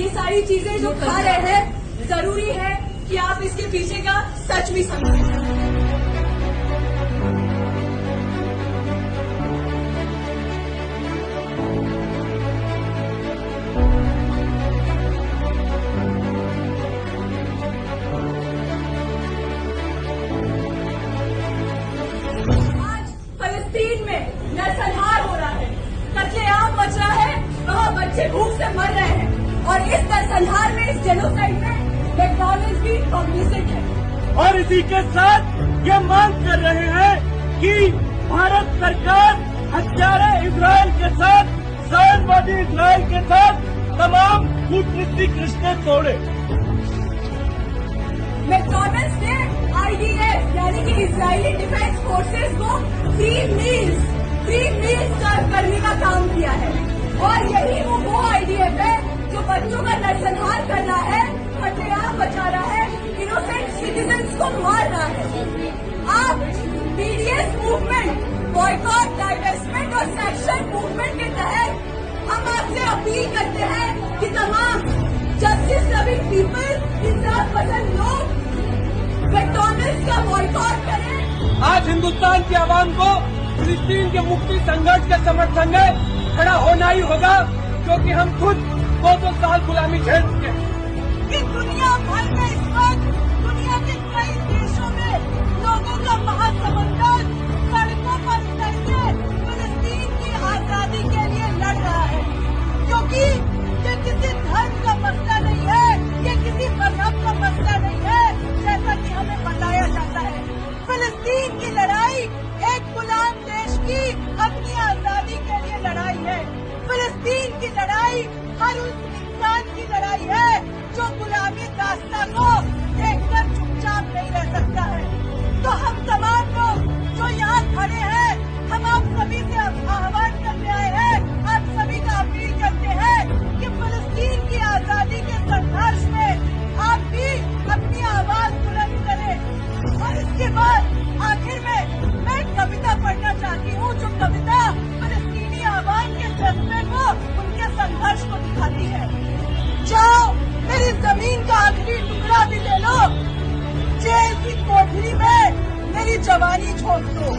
ये सारी चीजें जो खा रहे हैं, जरूरी है कि आप इसके पीछे का सच भी समझें। फलस्तीन में नरसंहार हो रहा है, कत्लेआम मच रहा है, वहाँ बच्चे भूख से मर रहे हैं और इस नरसंहार में, इस जेनोसाइड में मैकडॉनल्ड्स भी कॉम्प्लिसिट है। और इसी के साथ ये मांग कर रहे हैं कि भारत सरकार हत्यारे इजराइल के साथ, साम्राज्यवादी इजराइल के साथ तमाम कूटनीतिक रिश्ते तोड़े। मैकडॉनल्ड्स ने IDF यानी कि इजरायली डिफेंस फोर्सेस को फ्री मील्स सर्व करने का काम किया है और यही वो IDF है जो बच्चों का नरसंहार कर रहा है, कत्लेआम बचा रहा है, इनोसेंट सिटीजन्स को मार रहा है। आप BDS मूवमेंट, बॉयकॉट, डाइवेस्टमेंट और सैंक्शन मूवमेंट के तहत हम आपसे अपील करते हैं कि तमाम जस्टिस लविंग पीपल, इंसाफ पसंद लोग मैकडॉनल्ड्स का बॉयकॉट करें। आज हिंदुस्तान की आवाम को फिलिस्तीन के मुक्ति संघर्ष के समर्थन में खड़ा होना ही होगा, क्योंकि हम खुद 200 साल गुलामी झेल चुके हैं। दुनिया भर में इस वक्त दुनिया के कई देशों में लोगों का महासमुद्र सड़कों पर उतर के फिलिस्तीन की आजादी के लिए लड़ रहा है, क्योंकि ये किसी धर्म का मसला नहीं है, ये किसी मजहब का मसला नहीं है, जैसा कि हमें बताया जाता है। फिलिस्तीन की लड़ाई एक गुलाम देश की अपनी आजादी के लिए लड़ाई है। फिलिस्तीन की लड़ाई हर उस इंसान की लड़ाई है जो गुलामी दास्तां को देखकर चुपचाप नहीं रह सकता है। तो हम तमाम लोग जो यहाँ खड़े हैं, हम आप सभी से आह्वान करते आए हैं, आप सभी का अपील करते हैं कि फिलिस्तीन की आजादी के संघर्ष में आप भी अपनी आवाज बुलंद करें। और इसके बाद आखिर में मैं एक कविता पढ़ना चाहती हूँ, जो कविता फिलिस्तीनी आवाम के जज्बे को, उनके संघर्ष को दिखाती है। जाओ मेरी जमीन का आखिरी टुकड़ा भी ले लो, जेल की कोठरी में मेरी जवानी झोंक दो,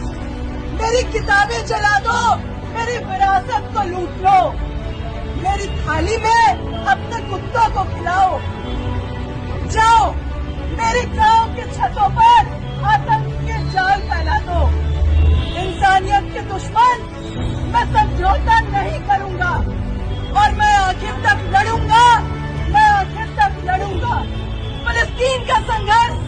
मेरी किताबें जला दो, मेरी विरासत को लूट लो, मेरी थाली में अपने कुत्तों को खिलाओ। जाओ मेरे गांव के छतों पर आतंक के जाल फैला दो। इंसानियत के दुश्मन, मैं समझौता नहीं करूंगा और मैं आखिर तक लड़ूंगा, मैं आखिर तक लड़ूंगा। फिलिस्तीन का संघर्ष